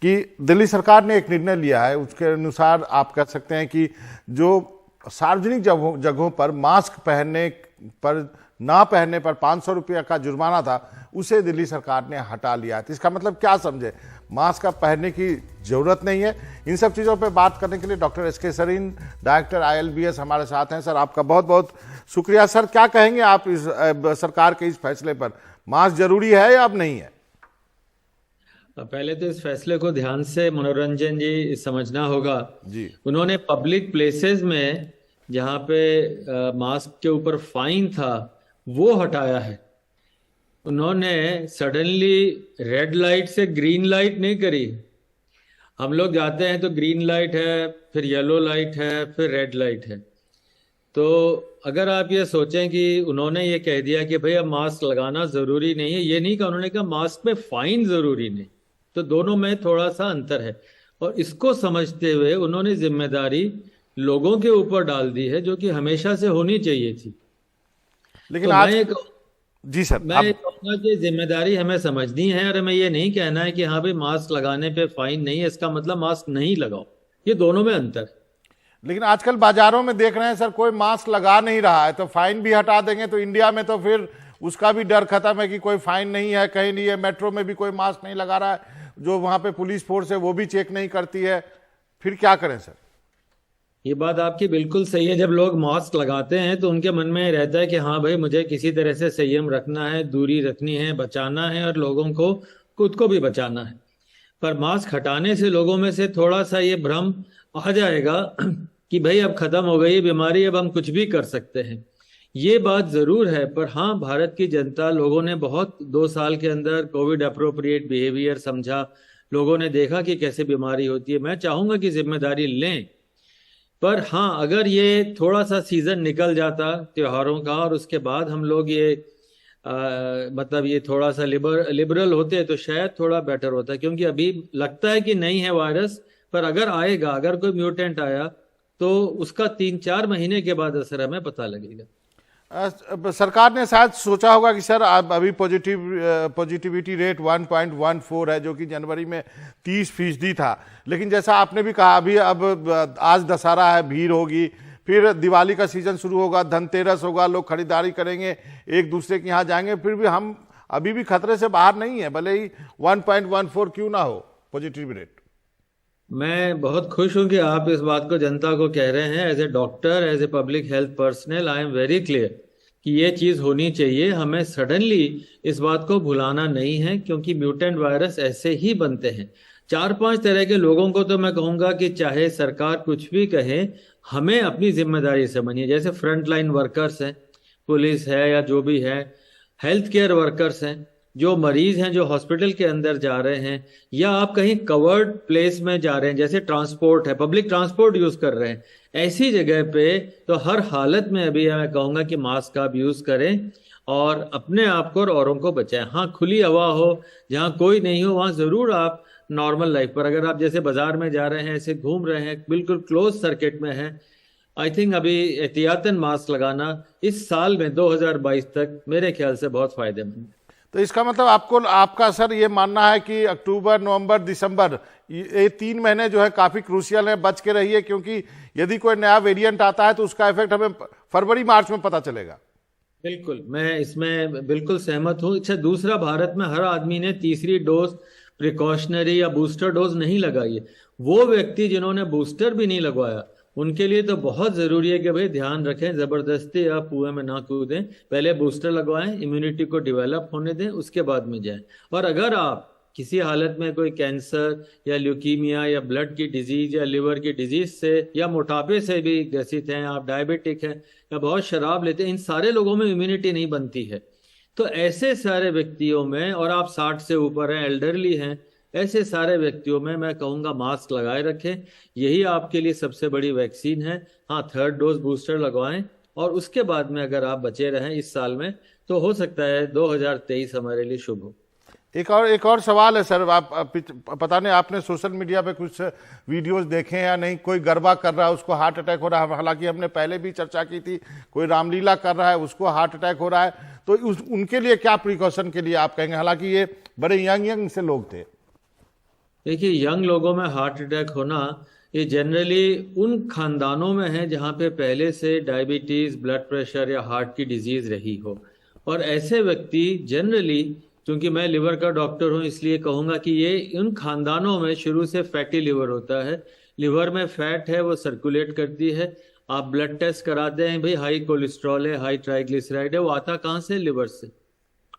कि दिल्ली सरकार ने एक निर्णय लिया है, उसके अनुसार आप कह सकते हैं कि जो सार्वजनिक जगहों पर मास्क पहनने पर ना पहनने पर 500 रुपये का जुर्माना था, उसे दिल्ली सरकार ने हटा लिया है। तो इसका मतलब क्या समझे, मास्क का पहनने की जरूरत नहीं है। इन सब चीज़ों पे बात करने के लिए doctor S K. Sarin, director ILBS हमारे साथ हैं। सर, आपका बहुत बहुत शुक्रिया। सर, क्या कहेंगे आप इस सरकार के इस फैसले पर, मास्क जरूरी है या अब नहीं है? पहले तो इस फैसले को ध्यान से मनोरंजन जी समझना होगा जी। उन्होंने पब्लिक प्लेसेस में जहाँ पे मास्क के ऊपर फाइन था वो हटाया है। उन्होंने सडनली रेड लाइट से ग्रीन लाइट नहीं करी। हम लोग जाते हैं तो ग्रीन लाइट है, फिर येलो लाइट है, फिर रेड लाइट है। तो अगर आप ये सोचें कि उन्होंने ये कह दिया कि भाई अब मास्क लगाना ज़रूरी नहीं है, ये नहीं कहा। उन्होंने कहा मास्क पे फाइन ज़रूरी नहीं। तो दोनों में थोड़ा सा अंतर है, और इसको समझते हुए उन्होंने जिम्मेदारी लोगों के ऊपर डाल दी है, जो कि हमेशा से होनी चाहिए थी। लेकिन तो आज जी सर, मैं ये कहूँगा कि जिम्मेदारी हमें समझनी है, और हमें ये नहीं कहना है कि हाँ भाई मास्क लगाने पे फाइन नहीं है, इसका मतलब मास्क नहीं लगाओ। ये दोनों में अंतर है। लेकिन आजकल बाजारों में देख रहे हैं सर, कोई मास्क लगा नहीं रहा है, तो फाइन भी हटा देंगे तो इंडिया में तो फिर उसका भी डर खत्म है कि कोई फाइन नहीं है, कहीं नहीं है। मेट्रो में भी कोई मास्क नहीं लगा रहा है, जो वहां पे पुलिस फोर्स है वो भी चेक नहीं करती है। फिर क्या करें सर? ये बात आपकी बिल्कुल सही है। जब लोग मास्क लगाते हैं तो उनके मन में रहता है कि हाँ भाई मुझे किसी तरह से संयम रखना है, दूरी रखनी है, बचाना है, और लोगों को, खुद को भी बचाना है। पर मास्क हटाने से लोगों में से थोड़ा सा ये भ्रम आ जाएगा कि भाई अब खत्म हो गई बीमारी, अब हम कुछ भी कर सकते हैं। ये बात जरूर है, पर हाँ, भारत की जनता, लोगों ने बहुत 2 साल के अंदर कोविड अप्रोप्रिएट बिहेवियर समझा। लोगों ने देखा कि कैसे बीमारी होती है। मैं चाहूंगा कि जिम्मेदारी लें, पर हाँ, अगर ये थोड़ा सा सीजन निकल जाता त्योहारों का, और उसके बाद हम लोग ये मतलब ये थोड़ा सा लिबरल होते तो शायद थोड़ा बेटर होता। क्योंकि अभी लगता है कि नहीं है वायरस, पर अगर आएगा, अगर कोई म्यूटेंट आया तो उसका 3-4 महीने के बाद असर हमें पता लगेगा। सरकार ने शायद सोचा होगा कि सर अभी पॉजिटिविटी रेट 1.14 है, जो कि जनवरी में 30% था। लेकिन जैसा आपने भी कहा, अभी अब आज दशहरा है, भीड़ होगी, फिर दिवाली का सीजन शुरू होगा, धनतेरस होगा, लोग खरीदारी करेंगे, एक दूसरे के यहाँ जाएंगे। फिर भी हम अभी भी खतरे से बाहर नहीं है, भले ही 1.14 क्यों ना हो पॉजिटिविटी रेट। मैं बहुत खुश हूं कि आप इस बात को जनता को कह रहे हैं। As a doctor, as a public health personal, I am very clear कि ये चीज़ होनी चाहिए। हमें सडनली इस बात को भुलाना नहीं है, क्योंकि म्यूटेंट वायरस ऐसे ही बनते हैं। 4-5 तरह के लोगों को तो मैं कहूँगा कि चाहे सरकार कुछ भी कहे, हमें अपनी जिम्मेदारी समझिए। जैसे फ्रंट लाइन वर्कर्स हैं, पुलिस है या जो भी है, हेल्थ केयर वर्कर्स हैं, जो मरीज हैं, जो हॉस्पिटल के अंदर जा रहे हैं, या आप कहीं कवर्ड प्लेस में जा रहे हैं, जैसे ट्रांसपोर्ट है, पब्लिक ट्रांसपोर्ट यूज कर रहे हैं, ऐसी जगह पे तो हर हालत में अभी मैं कहूँगा कि मास्क आप यूज करें और अपने आप को और औरों को बचाएं। हाँ, खुली हवा हो, जहाँ कोई नहीं हो, वहाँ जरूर आप नॉर्मल लाइफ पर, अगर आप जैसे बाजार में जा रहे हैं, ऐसे घूम रहे हैं, बिल्कुल क्लोज सर्किट में है, आई थिंक अभी एहतियातन मास्क लगाना इस साल में 2022 तक मेरे ख्याल से बहुत फायदेमंद है। तो इसका मतलब आपका सर ये मानना है कि अक्टूबर, नवंबर, दिसंबर, ये 3 महीने जो है काफी क्रूशियल है, बच के रहिए, क्योंकि यदि कोई नया वेरिएंट आता है तो उसका इफेक्ट हमें फरवरी मार्च में पता चलेगा। बिल्कुल, मैं इसमें बिल्कुल सहमत हूँ। अच्छा, दूसरा, भारत में हर आदमी ने तीसरी डोज, प्रिकॉशनरी या बूस्टर डोज नहीं लगाई है। वो व्यक्ति जिन्होंने बूस्टर भी नहीं लगवाया, उनके लिए तो बहुत जरूरी है कि भाई ध्यान रखें, जबरदस्ती आप कुएं में ना कूदें, पहले बूस्टर लगवाएं, इम्यूनिटी को डेवलप होने दें, उसके बाद में जाएं। और अगर आप किसी हालत में कोई कैंसर या ल्यूकीमिया या ब्लड की डिजीज या लिवर की डिजीज से या मोटापे से भी ग्रसित हैं, आप डायबिटिक हैं या बहुत शराब लेते हैं, इन सारे लोगों में इम्यूनिटी नहीं बनती है। तो ऐसे सारे व्यक्तियों में, और आप 60 से ऊपर हैं, एल्डरली हैं, ऐसे सारे व्यक्तियों में मैं कहूँगा मास्क लगाए रखें। यही आपके लिए सबसे बड़ी वैक्सीन है। हाँ, 3rd डोज बूस्टर लगवाएं, और उसके बाद में अगर आप बचे रहें इस साल में, तो हो सकता है 2023 हमारे लिए शुभ हो। एक और सवाल है सर, आप पता नहीं आपने सोशल मीडिया पे कुछ वीडियोस देखे हैं या नहीं, कोई गरबा कर रहा है उसको हार्ट अटैक हो रहा है। हालांकि हमने पहले भी चर्चा की थी, कोई रामलीला कर रहा है उसको हार्ट अटैक हो रहा है, तो उनके लिए क्या प्रिकॉशन के लिए आप कहेंगे? हालांकि ये बड़े यंग से लोग थे। देखिए, यंग लोगों में हार्ट अटैक होना ये जनरली उन खानदानों में है जहाँ पे पहले से डायबिटीज, ब्लड प्रेशर या हार्ट की डिजीज रही हो। और ऐसे व्यक्ति जनरली, क्योंकि मैं लिवर का डॉक्टर हूँ इसलिए कहूँगा कि ये उन खानदानों में शुरू से फैटी लिवर होता है। लिवर में फैट है, वो सर्कुलेट करती है। आप ब्लड टेस्ट कराते हैं, भाई हाई कोलेस्ट्रॉल है, हाई ट्राइग्लिसराइड है, वो आता कहाँ से? लिवर से।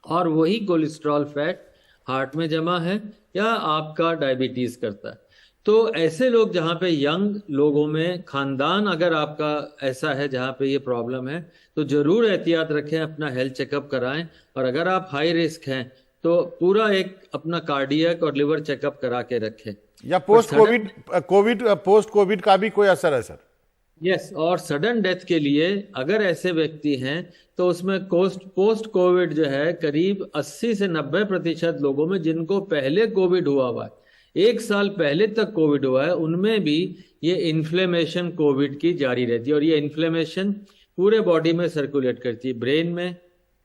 और वही कोलेस्ट्रॉल फैट हार्ट में जमा है या आपका डायबिटीज करता है। तो ऐसे लोग जहाँ पे यंग लोगों में खानदान अगर आपका ऐसा है जहाँ पे ये प्रॉब्लम है, तो जरूर एहतियात रखें, अपना हेल्थ चेकअप कराएं। और अगर आप हाई रिस्क हैं तो पूरा एक अपना कार्डियक और लिवर चेकअप करा के रखें। या पोस्ट कोविड का भी कोई असर है सर? यस, और सडन डेथ के लिए अगर ऐसे व्यक्ति हैं तो उसमें पोस्ट कोविड जो है करीब 80 से 90% लोगों में जिनको पहले कोविड हुआ है, 1 साल पहले तक कोविड हुआ है, उनमें भी ये इन्फ्लेमेशन कोविड की जारी रहती है। और ये इन्फ्लेमेशन पूरे बॉडी में सर्कुलेट करती है, ब्रेन में,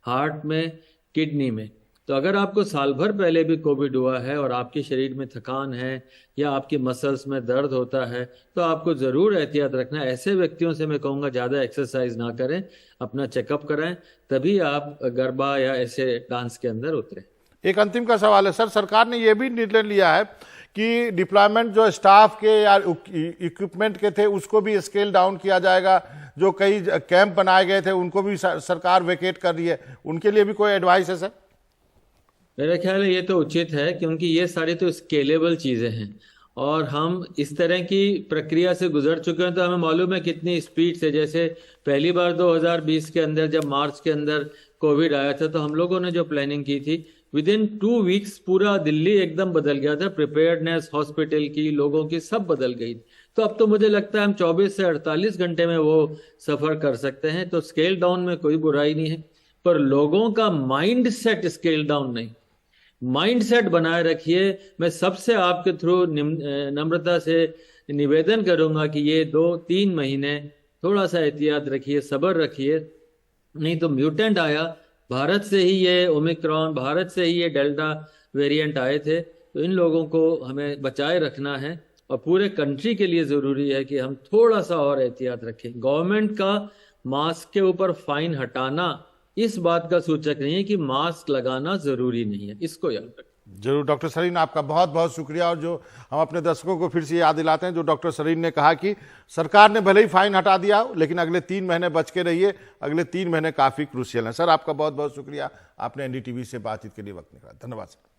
हार्ट में, किडनी में। तो अगर आपको साल भर पहले भी कोविड हुआ है और आपके शरीर में थकान है या आपकी मसल्स में दर्द होता है, तो आपको ज़रूर एहतियात रखना है। ऐसे व्यक्तियों से मैं कहूँगा ज़्यादा एक्सरसाइज ना करें, अपना चेकअप कराएं, तभी आप गरबा या ऐसे डांस के अंदर उतरें। एक अंतिम का सवाल है सर, सरकार ने यह भी निर्णय लिया है कि डिप्लॉयमेंट जो स्टाफ के या इक्विपमेंट के थे उसको भी स्केल डाउन किया जाएगा। जो कई कैंप बनाए गए थे उनको भी सरकार वेकेट कर रही है, उनके लिए भी कोई एडवाइस है सर? मेरा ख्याल है ये तो उचित है, क्योंकि ये सारी तो स्केलेबल चीज़ें हैं और हम इस तरह की प्रक्रिया से गुजर चुके हैं, तो हमें मालूम है कितनी स्पीड से। जैसे पहली बार 2020 के अंदर जब मार्च के अंदर कोविड आया था, तो हम लोगों ने जो प्लानिंग की थी, विद इन 2 वीक्स पूरा दिल्ली एकदम बदल गया था। प्रिपेयर्डनेस हॉस्पिटल की, लोगों की, सब बदल गई। तो अब तो मुझे लगता है हम 24 से 48 घंटे में वो सफ़र कर सकते हैं। तो स्केल डाउन में कोई बुराई नहीं है, पर लोगों का माइंड सेट स्केल डाउन नहीं, माइंड सेट बनाए रखिए। मैं सबसे आपके थ्रू नम्रता से निवेदन करूंगा कि ये 2-3 महीने थोड़ा सा एहतियात रखिए, सब्र रखिए। नहीं तो म्यूटेंट आया, भारत से ही ये ओमिक्रॉन, भारत से ही ये डेल्टा वेरिएंट आए थे, तो इन लोगों को हमें बचाए रखना है। और पूरे कंट्री के लिए ज़रूरी है कि हम थोड़ा सा और एहतियात रखें। गवर्नमेंट का मास्क के ऊपर फाइन हटाना इस बात का सूचक नहीं है कि मास्क लगाना जरूरी नहीं है, इसको याद रखें। जरूर डॉक्टर सरीन, आपका बहुत बहुत शुक्रिया। और जो हम अपने दर्शकों को फिर से याद दिलाते हैं, जो डॉक्टर सरीन ने कहा कि सरकार ने भले ही फाइन हटा दिया हो, लेकिन अगले 3 महीने बच के रहिए, अगले 3 महीने काफी क्रूशियल हैं। सर, आपका बहुत बहुत शुक्रिया, आपने एनडीटीवी से बातचीत के लिए वक्त निकाला। धन्यवाद सर।